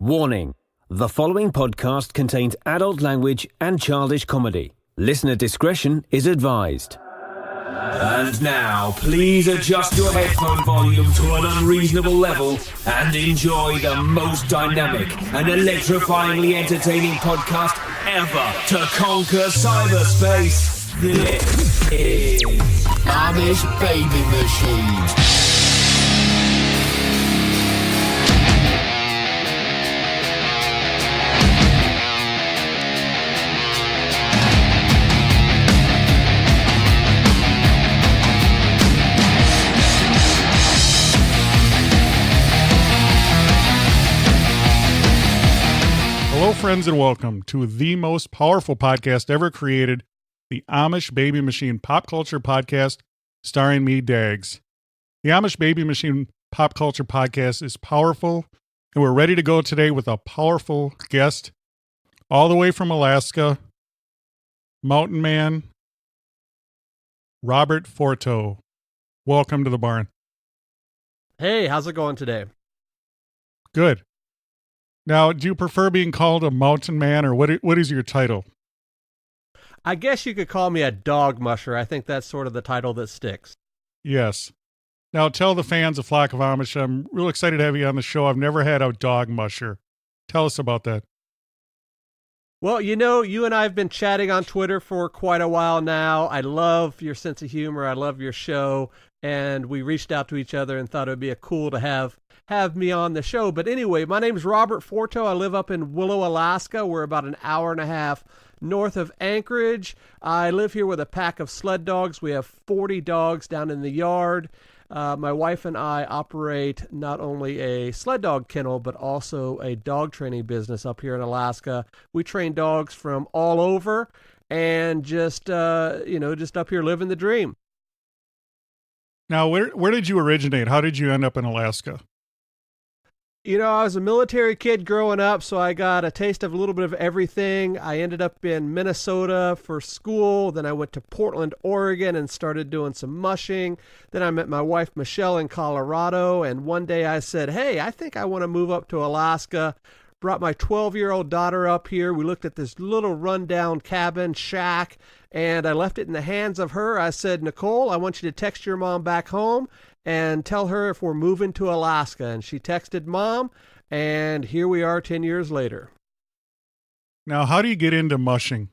Warning: the following podcast contains adult language and childish comedy. Listener discretion is advised. And now, please adjust your headphone volume to an unreasonable level and enjoy the most dynamic and electrifyingly entertaining podcast ever to conquer cyberspace. This is Amish Baby Machine. Hello, friends, and welcome to the most powerful podcast ever created, the Amish Baby Machine Pop Culture Podcast, starring me, Dags. The Amish Baby Machine Pop Culture Podcast is powerful, and we're ready to go today with a powerful guest, all the way from Alaska, Mountain Man, Robert Forto. Welcome to the barn. Hey, how's it going today? Good. Now, do you prefer being called a mountain man, or what is your title? I guess you could call me a dog musher. I think that's sort of the title that sticks. Yes. Now, tell the fans of Flock of Amish, I'm real excited to have you on the show. I've never had a dog musher. Tell us about that. Well, you know, you and I have been chatting on Twitter for quite a while now. I love your sense of humor. I love your show. And we reached out to each other and thought it would be cool to have me on the show. But anyway, my name's Robert Forto. I live up in Willow, Alaska. We're about an hour and a half north of Anchorage. I live here with a pack of sled dogs. We have 40 dogs down in the yard. My wife and I operate not only a sled dog kennel, but also a dog training business up here in Alaska. We train dogs from all over and just up here living the dream. Now, where did you originate? How did you end up in Alaska? You know, I was a military kid growing up, so I got a taste of a little bit of everything. I ended up in Minnesota for school. Then I went to Portland, Oregon, and started doing some mushing. Then I met my wife, Michelle, in Colorado. And one day I said, hey, I think I want to move up to Alaska. Brought my 12-year-old daughter up here. We looked at this little rundown cabin shack, and I left it in the hands of her. I said, Nicole, I want you to text your mom back home and tell her if we're moving to Alaska. And she texted Mom, and here we are 10 years later. Now, how do you get into mushing?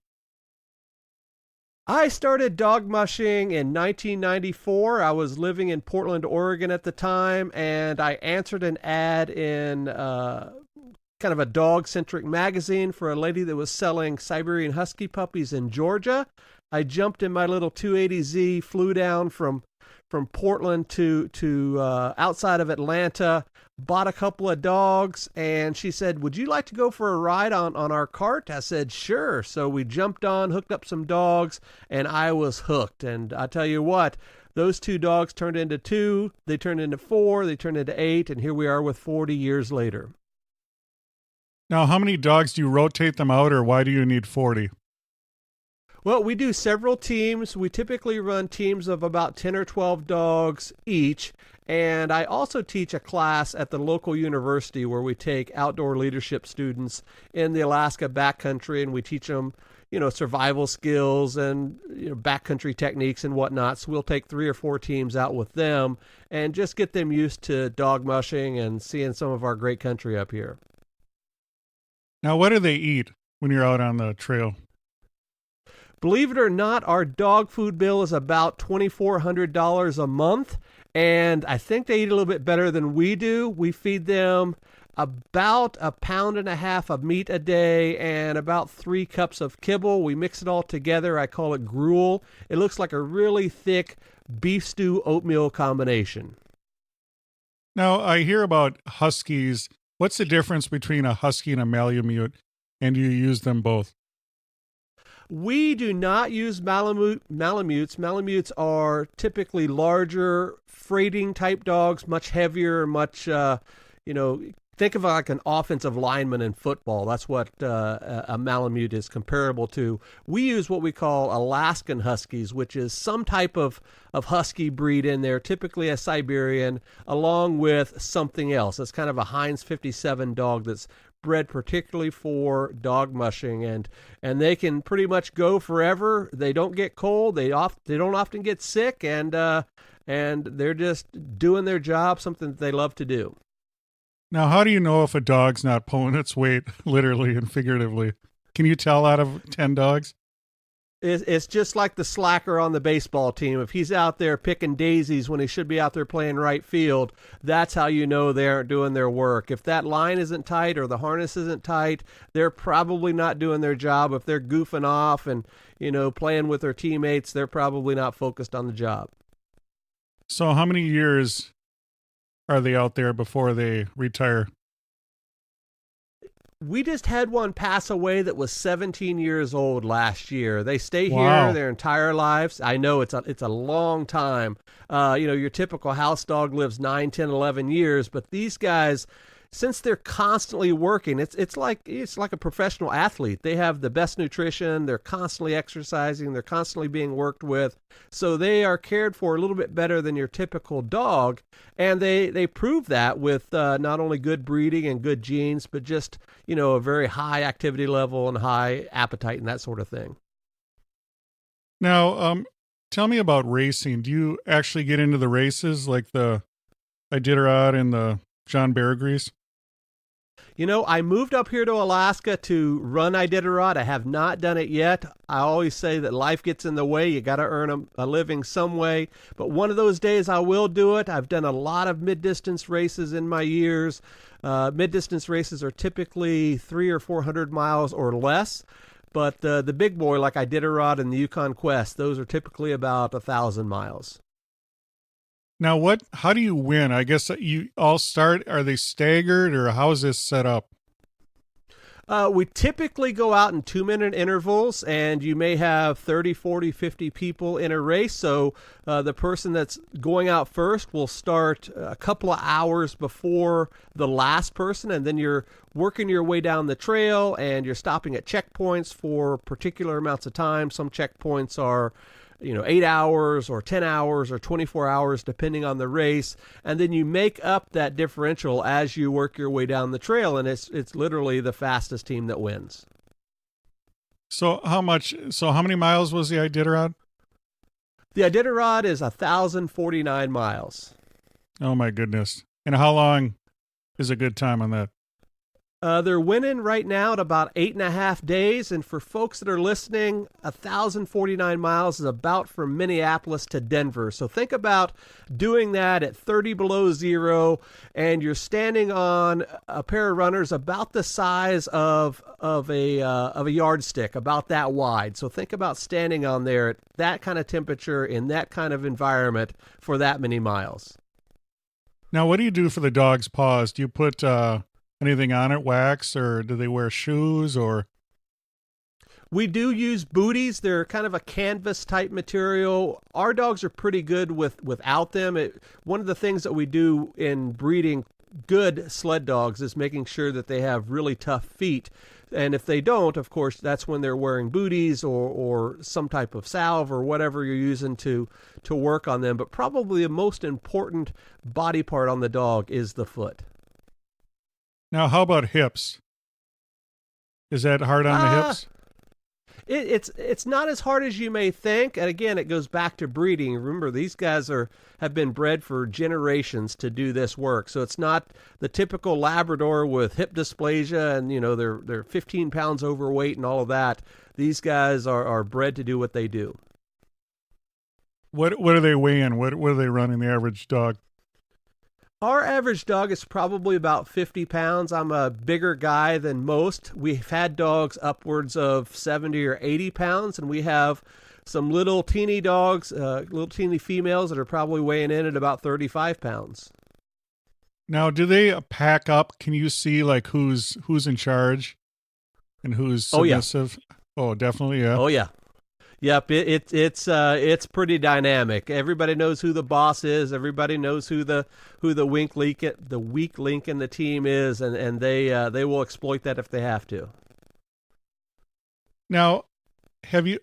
I started dog mushing in 1994. I was living in Portland, Oregon at the time, and I answered an ad in kind of a dog-centric magazine for a lady that was selling Siberian Husky puppies in Georgia. I jumped in my little 280Z, flew down from Portland to outside of Atlanta, bought a couple of dogs, and she said, would you like to go for a ride on our cart? I said, sure. So we jumped on, hooked up some dogs, and I was hooked. And I tell you what, those 2 dogs turned into 2, they turned into 4, they turned into 8, and here we are with 40 years later. Now, how many dogs do you rotate them out, or why do you need 40? Well, we do several teams. We typically run teams of about 10 or 12 dogs each. And I also teach a class at the local university where we take outdoor leadership students in the Alaska backcountry, and we teach them, survival skills and backcountry techniques and whatnot. So we'll take 3 or 4 teams out with them and just get them used to dog mushing and seeing some of our great country up here. Now, what do they eat when you're out on the trail? Believe it or not, our dog food bill is about $2,400 a month, and I think they eat a little bit better than we do. We feed them about 1.5 pounds of meat a day and about 3 cups of kibble. We mix it all together. I call it gruel. It looks like a really thick beef stew oatmeal combination. Now, I hear about huskies. What's the difference between a husky and a Malamute, and do you use them both? We do not use Malamutes. Malamutes are typically larger, freighting type dogs, much heavier, much, think of it like an offensive lineman in football. That's what a Malamute is comparable to. We use what we call Alaskan Huskies, which is some type of husky breed in there, typically a Siberian, along with something else. It's kind of a Heinz 57 dog that's bred particularly for dog mushing, and they can pretty much go forever. They don't get cold. They don't often get sick, and they're just doing their job, something that they love to do. Now, how do you know if a dog's not pulling its weight, literally and figuratively? Can you tell out of 10 dogs? It's just like the slacker on the baseball team. If he's out there picking daisies when he should be out there playing right field, that's how you know they aren't doing their work. If that line isn't tight or the harness isn't tight, they're probably not doing their job. If they're goofing off and, playing with their teammates, they're probably not focused on the job. So how many years are they out there before they retire? We just had one pass away that was 17 years old last year. They stay Wow. here their entire lives. I know it's a long time. Your typical house dog lives 9, 10, 11 years, but these guys, since they're constantly working, it's like a professional athlete. They have the best nutrition, they're constantly exercising, they're constantly being worked with. So they are cared for a little bit better than your typical dog, and they prove that with not only good breeding and good genes, but just, a very high activity level and high appetite and that sort of thing. Now, tell me about racing. Do you actually get into the races like the Iditarod and the John Beargrease? I moved up here to Alaska to run Iditarod. I have not done it yet. I always say that life gets in the way. You got to earn a living some way. But one of those days I will do it. I've done a lot of mid-distance races in my years. Mid-distance races are typically 300 or 400 miles or less. But the big boy, like Iditarod and the Yukon Quest, those are typically about 1,000 miles. Now, how do you win? I guess you all start, are they staggered or how is this set up? We typically go out in 2-minute intervals, and you may have 30, 40, 50 people in a race. So the person that's going out first will start a couple of hours before the last person, and then you're working your way down the trail, and you're stopping at checkpoints for particular amounts of time. Some checkpoints are 8 hours or 10 hours or 24 hours, depending on the race. And then you make up that differential as you work your way down the trail. And it's literally the fastest team that wins. So how many miles was the Iditarod? The Iditarod is 1,049 miles. Oh my goodness. And how long is a good time on that? They're winning right now at about 8.5 days. And for folks that are listening, 1,049 miles is about from Minneapolis to Denver. So think about doing that at 30 below zero, and you're standing on a pair of runners about the size of a yardstick, about that wide. So think about standing on there at that kind of temperature in that kind of environment for that many miles. Now, what do you do for the dog's paws? Do you put anything on it, wax, or do they wear shoes, or? We do use booties. They're kind of a canvas type material. Our dogs are pretty good without them. One of the things that we do in breeding good sled dogs is making sure that they have really tough feet. And if they don't, of course, that's when they're wearing booties or some type of salve or whatever you're using to work on them. But probably the most important body part on the dog is the foot. Now, how about hips? Is that hard on the hips? It's not as hard as you may think. And again, it goes back to breeding. Remember, these guys have been bred for generations to do this work. So it's not the typical Labrador with hip dysplasia and, they're 15 pounds overweight and all of that. These guys are bred to do what they do. What are they weighing? What are they running, the average dog? Our average dog is probably about 50 pounds. I'm a bigger guy than most. We've had dogs upwards of 70 or 80 pounds, and we have some little teeny dogs, little teeny females that are probably weighing in at about 35 pounds. Now, do they pack up? Can you see like who's in charge and who's submissive? Oh, definitely, yeah. Oh, yeah. Yep, it's pretty dynamic. Everybody knows who the boss is. Everybody knows who the weak link in the team is, and they will exploit that if they have to. Now, have you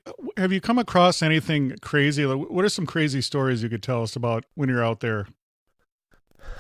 come across anything crazy? What are some crazy stories you could tell us about when you're out there?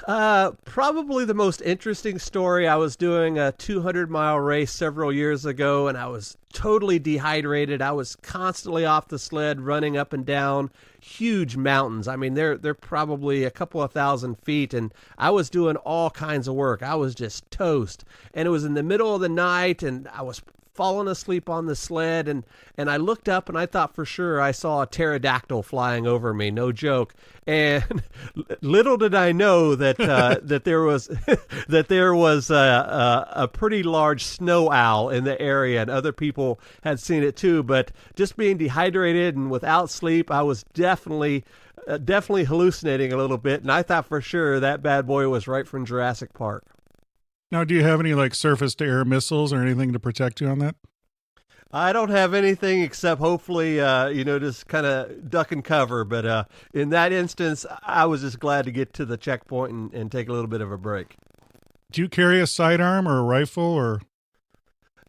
Probably the most interesting story. I was doing a 200-mile race several years ago, and I was totally dehydrated. I was constantly off the sled, running up and down huge mountains. I mean, they're probably a couple of thousand feet, and I was doing all kinds of work. I was just toast, and it was in the middle of the night, and I was fallen asleep on the sled, and I looked up and I thought for sure I saw a pterodactyl flying over me, no joke. And little did I know that that there was a pretty large snow owl in the area, and other people had seen it too. But just being dehydrated and without sleep, I was definitely hallucinating a little bit, and I thought for sure that bad boy was right from Jurassic Park. Now, do you have any like surface-to-air missiles or anything to protect you on that? I don't have anything except hopefully, just kind of duck and cover. But in that instance, I was just glad to get to the checkpoint and take a little bit of a break. Do you carry a sidearm or a rifle or?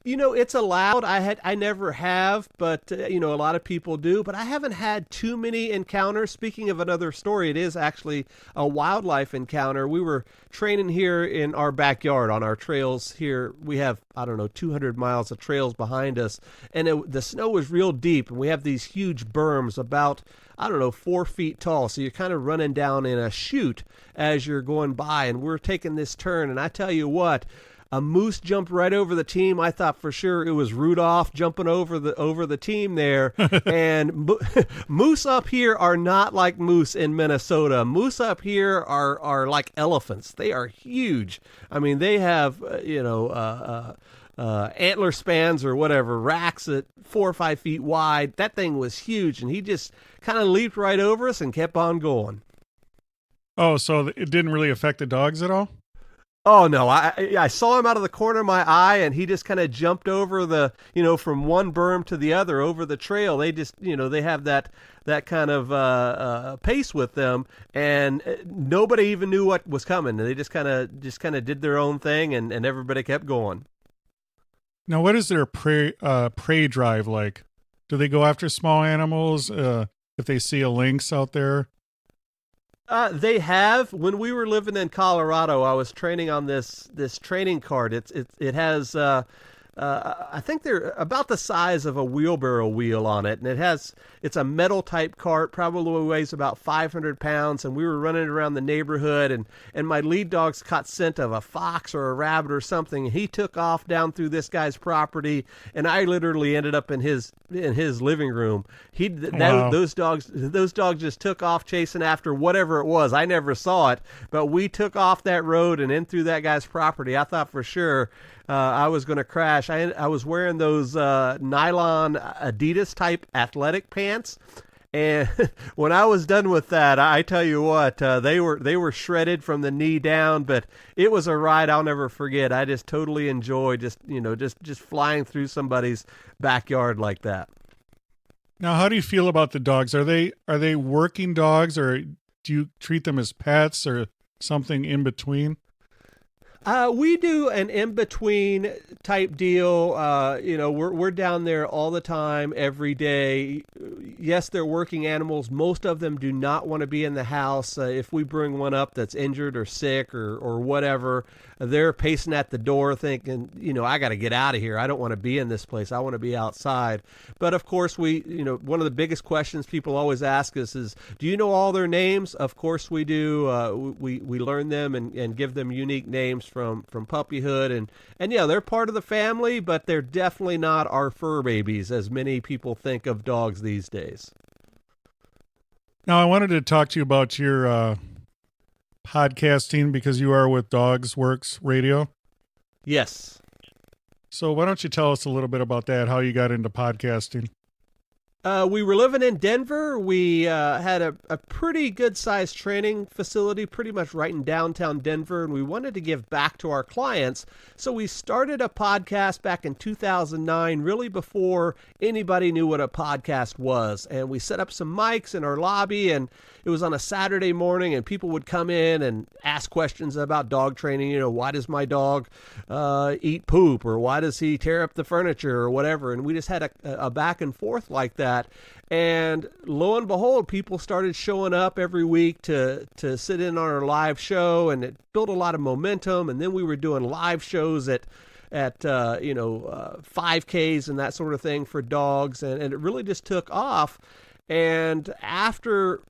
It's allowed. I never have, but a lot of people do. But I haven't had too many encounters. Speaking of another story, it is actually a wildlife encounter. We were training here in our backyard on our trails here. We have 200 miles of trails behind us, and the snow was real deep, and we have these huge berms about 4 feet tall. So you're kind of running down in a chute as you're going by, and we're taking this turn. And I tell you what. A moose jumped right over the team. I thought for sure it was Rudolph jumping over the team there. And moose up here are not like moose in Minnesota. Moose up here are like elephants. They are huge. I mean, they have antler spans or whatever, racks at 4 or 5 feet wide. That thing was huge, and he just kind of leaped right over us and kept on going. Oh, so it didn't really affect the dogs at all? Oh, no, I saw him out of the corner of my eye, and he just kind of jumped over from one berm to the other over the trail. They just, they have that kind of pace with them, and nobody even knew what was coming. They just kind of did their own thing, and everybody kept going. Now, what is their prey drive like? Do they go after small animals if they see a lynx out there? They have. When we were living in Colorado, I was training on this training cart. It has I think they're about the size of a wheelbarrow wheel on it, and it's a metal type cart, probably weighs about 500 pounds. And we were running around the neighborhood, and my lead dogs caught scent of a fox or a rabbit or something. And he took off down through this guy's property, and I literally ended up in his living room. Wow. Those dogs just took off chasing after whatever it was. I never saw it, but we took off that road and in through that guy's property. I thought for sure I was going to crash. I was wearing those nylon Adidas type athletic pants, and when I was done with that, I tell you what, they were shredded from the knee down. But it was a ride I'll never forget. I just totally enjoyed just flying through somebody's backyard like that. Now, how do you feel about the dogs? Are they working dogs, or do you treat them as pets or something in between? We do an in-between type deal. We're down there all the time, every day. Yes, they're working animals. Most of them do not want to be in the house. If we bring one up that's injured or sick or whatever, they're pacing at the door thinking, I got to get out of here. I don't want to be in this place. I want to be outside. But of course, one of the biggest questions people always ask us is, do you know all their names? Of course we do. We learn them and give them unique names from puppyhood, and yeah, they're part of the family, but they're definitely not our fur babies as many people think of dogs these days. Now, I wanted to talk to you about your podcasting, because you are with Dogs Works Radio. Yes. So why don't you tell us a little bit about that, how you got into podcasting? We were living in Denver. We had a pretty good-sized training facility pretty much right in downtown Denver, and we wanted to give back to our clients. So we started a podcast back in 2009, really before anybody knew what a podcast was. And we set up some mics in our lobby, and it was on a Saturday morning, and people would come in and ask questions about dog training. Why does my dog eat poop, or why does he tear up the furniture or whatever? And we just had a back and forth like that. that. And lo and behold, people started showing up every week to sit in on our live show, and it built a lot of momentum. And then we were doing live shows at 5Ks and that sort of thing for dogs, and it really just took off. And after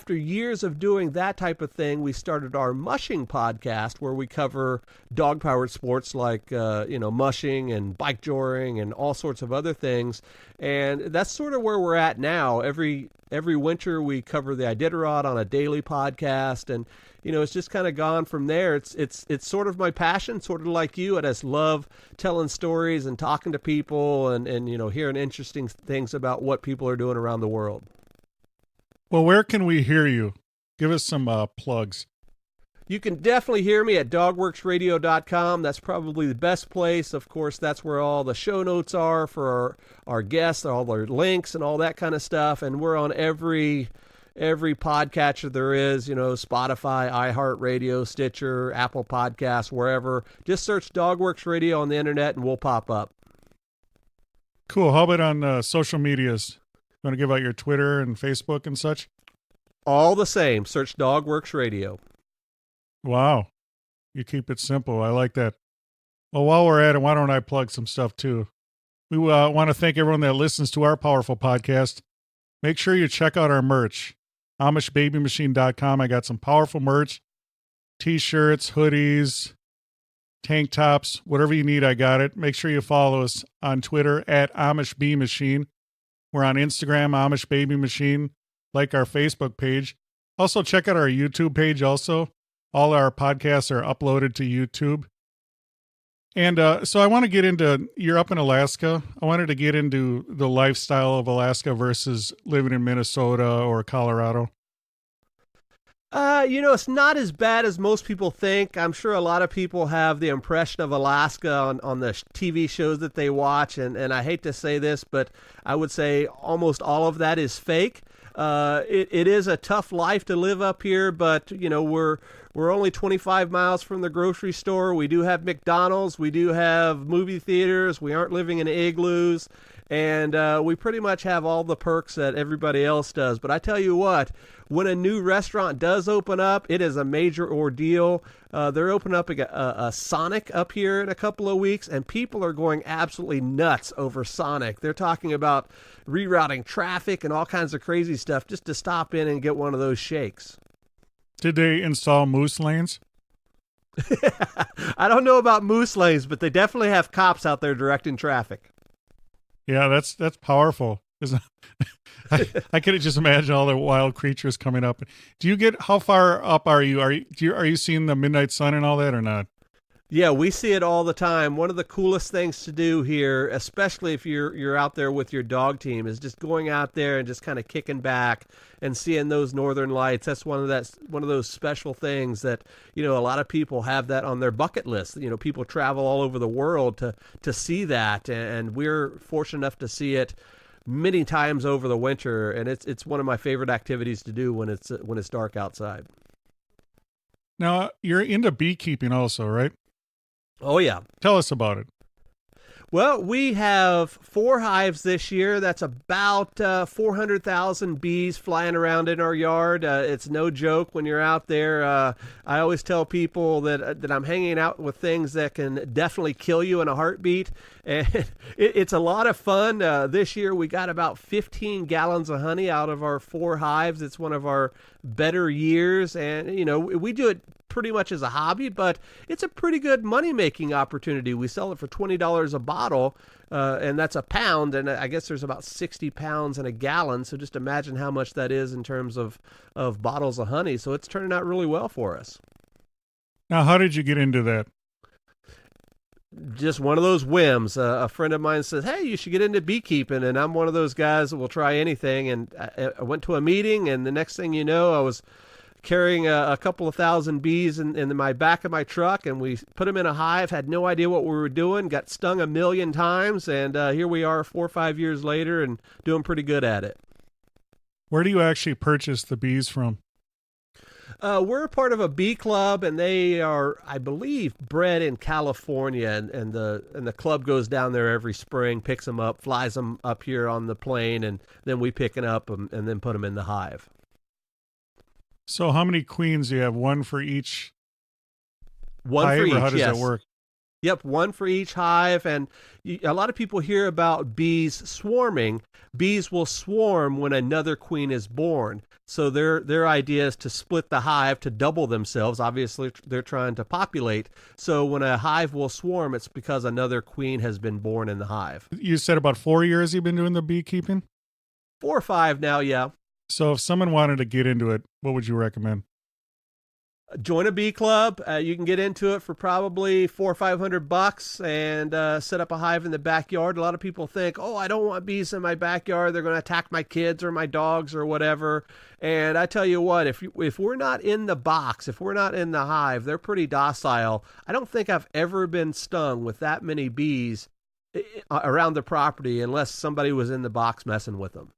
years of doing that type of thing, we started our Mushing podcast, where we cover dog-powered sports like mushing and bike joring and all sorts of other things. And that's sort of where we're at now. Every winter we cover the Iditarod on a daily podcast, and it's just kind of gone from there. It's sort of my passion, sort of like you. I just love telling stories and talking to people and hearing interesting things about what people are doing around the world. Well, where can we hear you? Give us some plugs. You can definitely hear me at dogworksradio.com. That's probably the best place. Of course, that's where all the show notes are for our guests, all their links and all that kind of stuff. And we're on every podcatcher there is, Spotify, iHeartRadio, Stitcher, Apple Podcasts, wherever. Just search Dogworks Radio on the internet and we'll pop up. Cool. How about on social medias? You want to give out your Twitter and Facebook and such? All the same. Search Dogworks Radio. Wow. You keep it simple. I like that. Well, while we're at it, why don't I plug some stuff too? We want to thank everyone that listens to our powerful podcast. Make sure you check out our merch. AmishBabyMachine.com. I got some powerful merch. T-shirts, hoodies, tank tops, whatever you need, I got it. Make sure you follow us on Twitter at AmishBMachine. We're on Instagram, Amish Baby Machine. Like our Facebook page. Also, check out our YouTube page also. All our podcasts are uploaded to YouTube. And so I want to get into, you're up in Alaska. I wanted to get into the lifestyle of Alaska versus living in Minnesota or Colorado. It's not as bad as most people think. I'm sure a lot of people have the impression of Alaska on the TV shows that they watch, and I hate to say this, but I would say almost all of that is fake. It is a tough life to live up here, but we're only 25 miles from the grocery store. We do have McDonald's. We do have movie theaters. We aren't living in igloos. And we pretty much have all the perks that everybody else does. But I tell you what, when a new restaurant does open up, it is a major ordeal. They're opening up a Sonic up here in a couple of weeks, and people are going absolutely nuts over Sonic. They're talking about rerouting traffic and all kinds of crazy stuff just to stop in and get one of those shakes. Did they install moose lanes? I don't know about moose lanes, but they definitely have cops out there directing traffic. Yeah, that's powerful. I could just imagine all the wild creatures coming up. Do you get, how far up are you? Are you seeing the midnight sun and all that or not? Yeah, we see it all the time. One of the coolest things to do here, especially if you're out there with your dog team, is just going out there and just kind of kicking back and seeing those northern lights. That's one of those special things that, a lot of people have that on their bucket list. People travel all over the world to see that, and we're fortunate enough to see it many times over the winter, and it's one of my favorite activities to do when it's dark outside. Now, you're into beekeeping also, right? Oh, yeah. Tell us about it. Well, we have 4 hives this year. That's about 400,000 bees flying around in our yard. It's no joke when you're out there. I always tell people that I'm hanging out with things that can definitely kill you in a heartbeat. And it's a lot of fun. This year we got about 15 gallons of honey out of our 4 hives. It's one of our better years. And, we do it pretty much as a hobby, but it's a pretty good money-making opportunity. We sell it for $20 a bottle, and that's a pound, and I guess there's about 60 pounds in a gallon, so just imagine how much that is in terms of bottles of honey. So it's turning out really well for us. Now, how did you get into that? Just one of those whims. A friend of mine says, hey, you should get into beekeeping, and I'm one of those guys that will try anything, and I went to a meeting, and the next thing you know, I was carrying a couple of thousand bees in my back of my truck, and we put them in a hive, had no idea what we were doing, got stung 1,000,000 times, and here we are 4 or 5 years later and doing pretty good at it. Where do you actually purchase the bees from? We're a part of a bee club, and they are, I believe, bred in California, and the club goes down there every spring, picks them up, flies them up here on the plane, and then we pick it up and then put them in the hive. So how many queens do you have? One for each One hive, for each, or how does yes. that work? Yep, one for each hive, and a lot of people hear about bees swarming. Bees will swarm when another queen is born. So their idea is to split the hive to double themselves. Obviously, they're trying to populate. So when a hive will swarm, it's because another queen has been born in the hive. You said about 4 years you've been doing the beekeeping? 4 or 5 now, yeah. So if someone wanted to get into it, what would you recommend? Join a bee club. You can get into it for probably $400 or $500 and set up a hive in the backyard. A lot of people think, "Oh, I don't want bees in my backyard. They're going to attack my kids or my dogs or whatever." And I tell you what, if we're not in the box, if we're not in the hive, they're pretty docile. I don't think I've ever been stung with that many bees around the property unless somebody was in the box messing with them.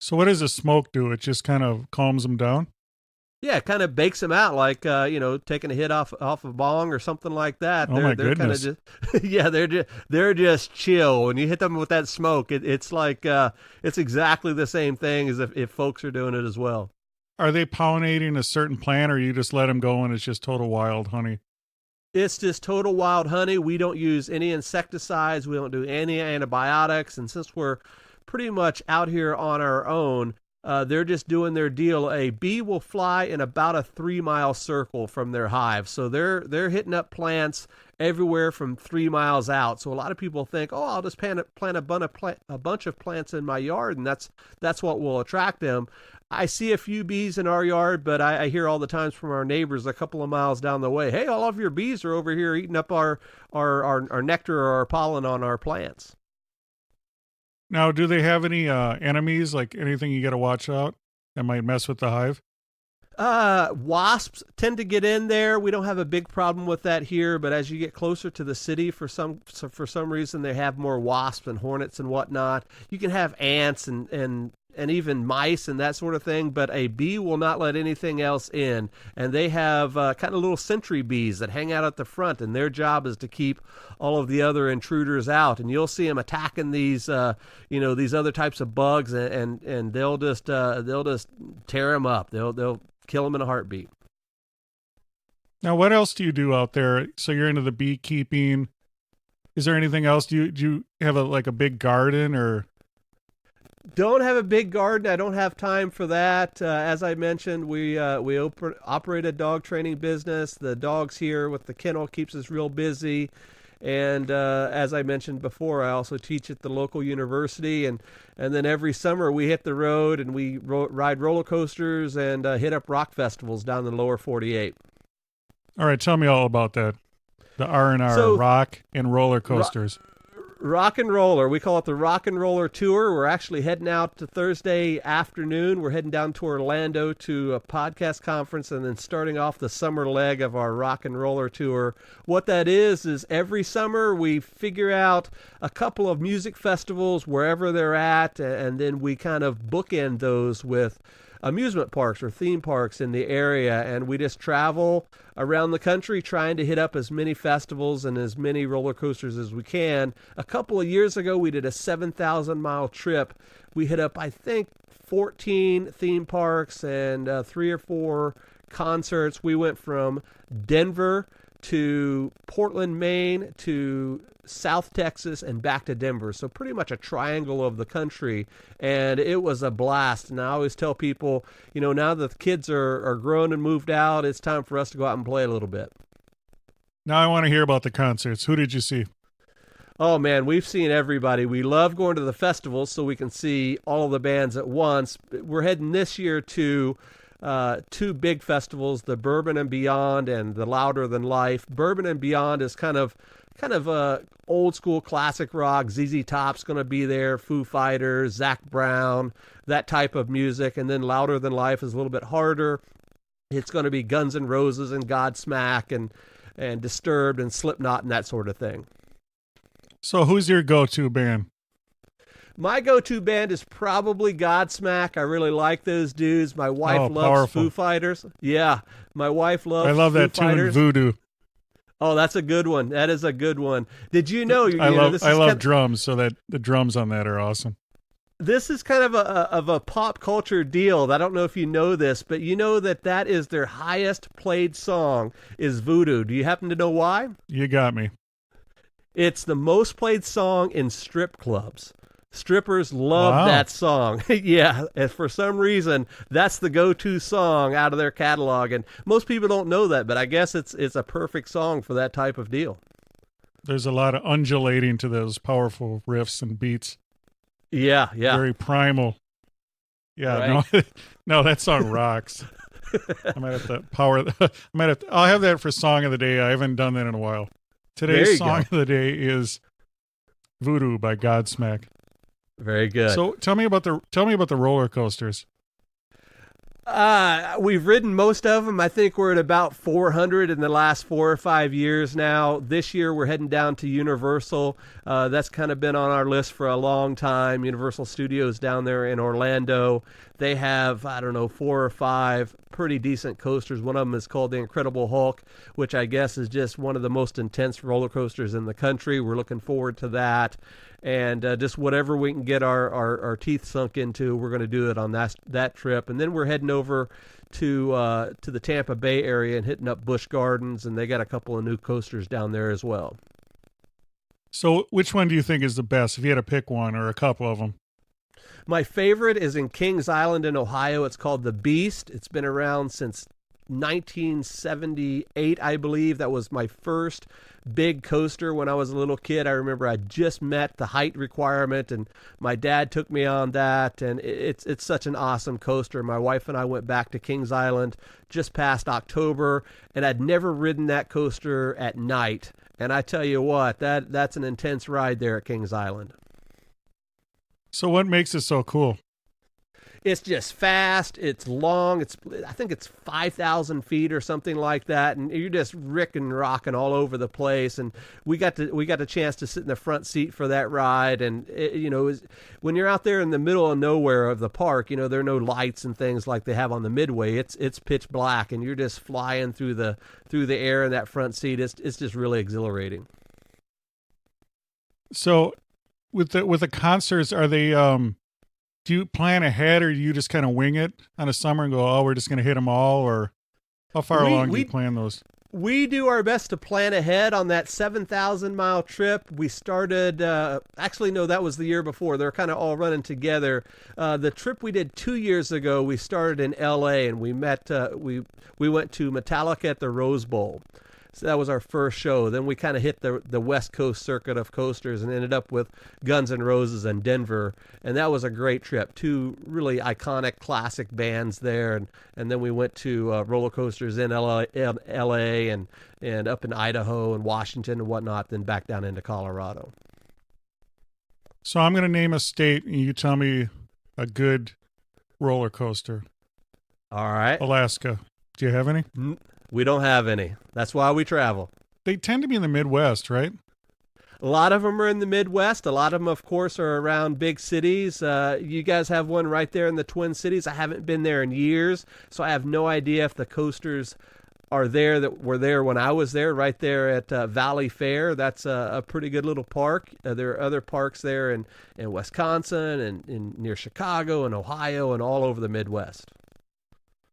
So what does the smoke do? It just kind of calms them down? Yeah, it kind of bakes them out like taking a hit off a bong or something like that. Oh, my they're kind of goodness. just yeah, they're just chill. When you hit them with that smoke, it's like it's exactly the same thing as if folks are doing it as well. Are they pollinating a certain plant, or you just let them go and it's just total wild honey? It's just total wild honey. We don't use any insecticides. We don't do any antibiotics. And since we're pretty much out here on our own, they're just doing their deal. A bee will fly in about a 3-mile circle from their hive. So they're hitting up plants everywhere from 3 miles out. So a lot of people think, "Oh, I'll just plant a bunch of plants in my yard, and that's what will attract them." I see a few bees in our yard, but I hear all the times from our neighbors a couple of miles down the way, "Hey, all of your bees are over here eating up our nectar or our pollen on our plants." Now, do they have any enemies, like anything you got to watch out that might mess with the hive? Wasps tend to get in there. We don't have a big problem with that here, but as you get closer to the city, for some reason, they have more wasps and hornets and whatnot. You can have ants and even mice and that sort of thing, but a bee will not let anything else in. And they have kind of little sentry bees that hang out at the front, and their job is to keep all of the other intruders out. And you'll see them attacking these other types of bugs, and they'll just tear them up. They'll kill them in a heartbeat. Now, what else do you do out there? So you're into the beekeeping. Is there anything else? Do you have a big garden, or? Don't have a big garden. I don't have time for that. As I mentioned, we operate a dog training business. The dogs here with the kennel keeps us real busy. And as I mentioned before, I also teach at the local university. And then every summer we hit the road and we ride roller coasters and hit up rock festivals down in the lower 48. All right, tell me all about that. The R&R, rock and roller coasters. Rock and Roller. We call it the Rock and Roller Tour. We're actually heading out to Thursday afternoon. We're heading down to Orlando to a podcast conference and then starting off the summer leg of our Rock and Roller Tour. What that is every summer we figure out a couple of music festivals wherever they're at, and then we kind of bookend those with amusement parks or theme parks in the area, and we just travel around the country trying to hit up as many festivals and as many roller coasters as we can. A couple of years ago, we did a 7,000-mile trip. We hit up, I think, 14 theme parks and 3 or 4 concerts. We went from Denver to Portland, Maine, to South Texas, and back to Denver. So pretty much a triangle of the country, and it was a blast. And I always tell people, now that the kids are grown and moved out, it's time for us to go out and play a little bit. Now I want to hear about the concerts. Who did you see? Oh, man, we've seen everybody. We love going to the festivals so we can see all of the bands at once. We're heading this year to 2 big festivals, the Bourbon and Beyond and the Louder Than Life. Bourbon and Beyond is kind of old school classic rock. ZZ Top's going to be there, Foo Fighters, Zac Brown, that type of music. And then Louder Than Life is a little bit harder. It's going to be Guns N' Roses and Godsmack and Disturbed and Slipknot and that sort of thing. So who's your go-to band? My go-to band is probably Godsmack. I really like those dudes. My wife loves powerful. Foo Fighters. Yeah, my wife loves I love Foo that Fighters. tune, Voodoo. Oh, that's a good one. That is a good one. Did you know? I love kind drums, so that the drums on that are awesome. this is kind of a pop culture deal. I don't know if you know this, but you know that is their highest played song is Voodoo. Do you happen to know why? You got me. It's the most played song in strip clubs. Strippers love that song. Yeah, and for some reason, that's the go-to song out of their catalog. And most people don't know that, but I guess it's a perfect song for that type of deal. There's a lot of undulating to those powerful riffs and beats. Yeah. Very primal. Yeah, right. no, that song rocks. I might have to I'll have that for song of the day. I haven't done that in a while. Today's song of the day is Voodoo by Godsmack. Very good. So tell me about the roller coasters. We've ridden most of them. I think we're at about 400 in the last 4 or 5 years now. This year we're heading down to Universal. That's kind of been on our list for a long time. Universal Studios down there in Orlando. They have, 4 or 5 pretty decent coasters. One of them is called the Incredible Hulk, which I guess is just one of the most intense roller coasters in the country. We're looking forward to that. And just whatever we can get our teeth sunk into, we're going to do it on that trip. And then we're heading over to the Tampa Bay area and hitting up Busch Gardens, and they got a couple of new coasters down there as well. So which one do you think is the best, if you had to pick one or a couple of them? My favorite is in Kings Island in Ohio. It's called the Beast. It's been around since 1978, I believe. That was my first big coaster when I was a little kid. I remember I just met the height requirement, and my dad took me on that, and it's such an awesome coaster. My wife and I went back to Kings Island just past October, and I'd never ridden that coaster at night. And I tell you what, that's an intense ride there at Kings Island. So what makes it so cool? It's just fast. It's long. I think it's 5,000 feet or something like that, and you're just ricking, rocking all over the place. And we got the chance to sit in the front seat for that ride. And when you're out there in the middle of nowhere of the park, there are no lights and things like they have on the Midway. It's pitch black, and you're just flying through the air in that front seat. It's just really exhilarating. So, with the concerts, are they? Do you plan ahead, or do you just kind of wing it on a summer and go, we're just going to hit them all? Or how far along do you plan those? We do our best to plan ahead on that 7,000-mile trip. We started, actually, no, that was the year before. They're kind of all running together. The trip we did 2 years ago, we started in L.A., and we went to Metallica at the Rose Bowl. So that was our first show. Then we kind of hit the West Coast circuit of coasters and ended up with Guns N' Roses and Denver. And that was a great trip. 2 really iconic classic bands there. And then we went to Rollercoasters in LA and up in Idaho and Washington and whatnot, then back down into Colorado. So I'm going to name a state, and you tell me a good roller coaster. All right. Alaska. Do you have any? We don't have any. That's why we travel. They tend to be in the Midwest, right? A lot of them are in the Midwest. A lot of them, of course, are around big cities. You guys have one right there in the Twin Cities. I haven't been there in years, so I have no idea if the coasters are there that were there when I was there, right there at Valley Fair. That's a pretty good little park. There are other parks there in Wisconsin and near Chicago and Ohio and all over the Midwest.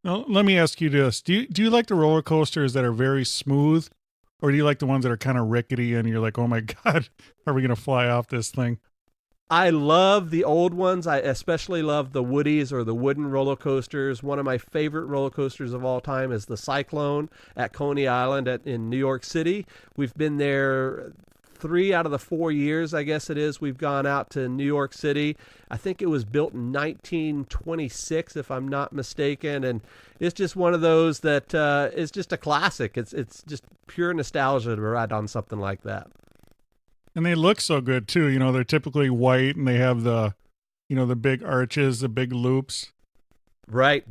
Now, let me ask you this. Do you like the roller coasters that are very smooth, or do you like the ones that are kind of rickety and you're like, oh my God, are we going to fly off this thing? I love the old ones. I especially love the Woodies or the wooden roller coasters. One of my favorite roller coasters of all time is the Cyclone at Coney Island in New York City. We've been there 3 out of the 4 years, I guess it is, we've gone out to New York City. I think it was built in 1926, if I'm not mistaken, and it's just one of those that is just a classic. It's just pure nostalgia to ride on something like that. And they look so good too. They're typically white, and they have the big arches, the big loops. Right.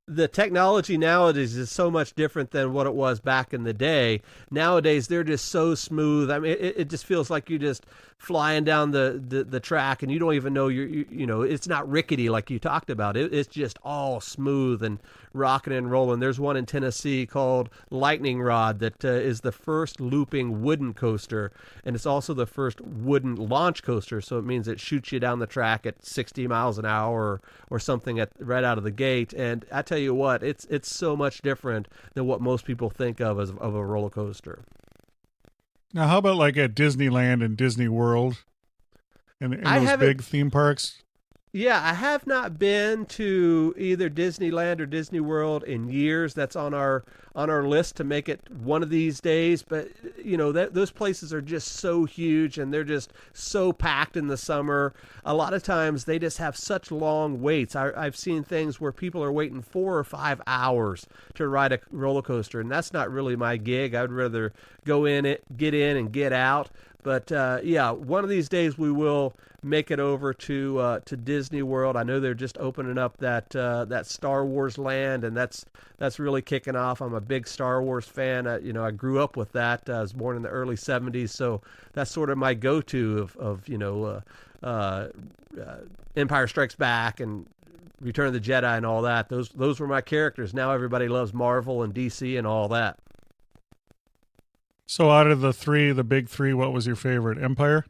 the technology nowadays is so much different than what it was back in the day. Nowadays, they're just so smooth. I mean, it just feels like you're just flying down the track, and you don't even know it's not rickety like you talked about. It's just all smooth and rocking and rolling. There's one in Tennessee called Lightning Rod that is the first looping wooden coaster, and it's also the first wooden launch coaster. So it means it shoots you down the track at 60 miles an hour or something right out of the gate. And I tell you what, it's so much different than what most people think of as of a roller coaster. Now, how about like at Disneyland and Disney World and those big theme parks? Yeah, I have not been to either Disneyland or Disney World in years. That's on our list to make it one of these days. But those places are just so huge, and they're just so packed in the summer. A lot of times they just have such long waits. I've seen things where people are waiting 4 or 5 hours to ride a roller coaster, and that's not really my gig. I'd rather go in, get in, and get out. But one of these days we will make it over to Disney World. I know they're just opening up that Star Wars land, and that's really kicking off. I'm a big Star Wars fan. I grew up with that. I was born in the early '70s, so that's sort of my go-to of Empire Strikes Back and Return of the Jedi and all that. Those were my characters. Now everybody loves Marvel and DC and all that. So out of the big three, what was your favorite? Empire?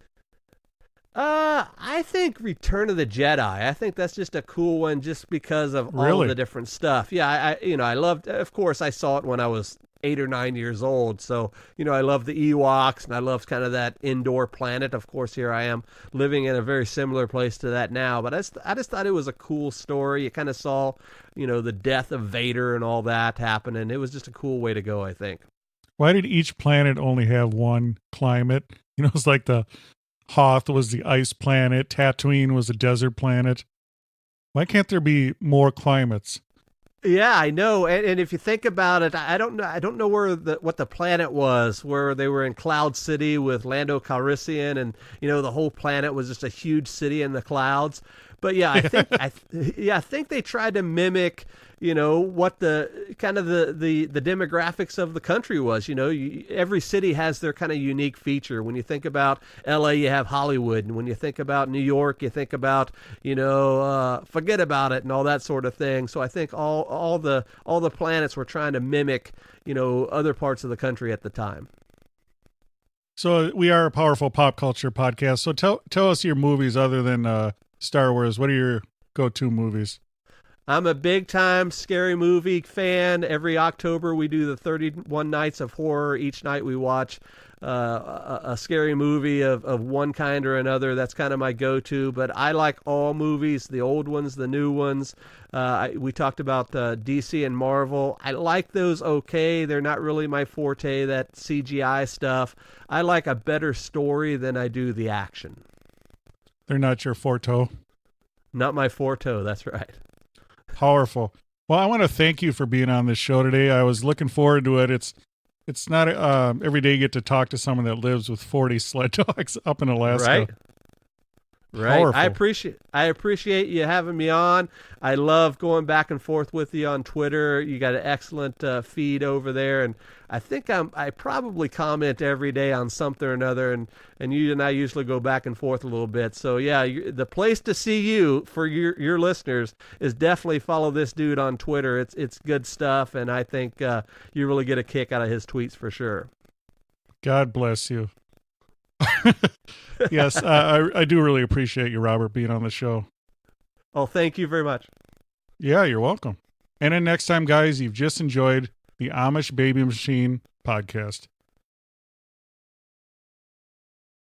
I think Return of the Jedi. I think that's just a cool one just because of all of the different stuff. Yeah, I loved, of course, I saw it when I was 8 or 9 years old. So, I love the Ewoks, and I love kind of that indoor planet. Of course, here I am living in a very similar place to that now. But I just thought it was a cool story. You kind of saw, the death of Vader and all that happen, and it was just a cool way to go, I think. Why did each planet only have one climate? It's like the Hoth was the ice planet, Tatooine was a desert planet. Why can't there be more climates? Yeah, I know. And if you think about it, I don't know what the planet was, where they were in Cloud City with Lando Calrissian, and the whole planet was just a huge city in the clouds. But yeah, I think they tried to mimic, what the kind of the demographics of the country was. Every city has their kind of unique feature. When you think about LA, you have Hollywood, and when you think about New York, you think about Forget About It and all that sort of thing. So I think all the planets were trying to mimic other parts of the country at the time. So we are a powerful pop culture podcast. So tell us your movies other than Star Wars. What are your go-to movies? I'm a big-time scary movie fan. Every October, we do the 31 Nights of Horror. Each night, we watch a scary movie of one kind or another. That's kind of my go-to. But I like all movies, the old ones, the new ones. We talked about DC and Marvel. I like those okay. They're not really my forte, that CGI stuff. I like a better story than I do the action. They're not your Forto? Not my Forto, that's right. Powerful. Well, I want to thank you for being on this show today. I was looking forward to it. It's not every day you get to talk to someone that lives with 40 sled dogs up in Alaska. Right. Powerful. I appreciate you having me on. I love going back and forth with you on Twitter. You got an excellent feed over there, and I think I probably comment every day on something or another, and you and I usually go back and forth a little bit. So yeah, the place to see you for your listeners is definitely follow this dude on Twitter. It's good stuff, and I think you really get a kick out of his tweets for sure. God bless you. Yes, I do really appreciate you, Robert, being on the show. Oh, thank you very much. Yeah, you're welcome. And then next time, guys, you've just enjoyed the Amish Baby Machine podcast.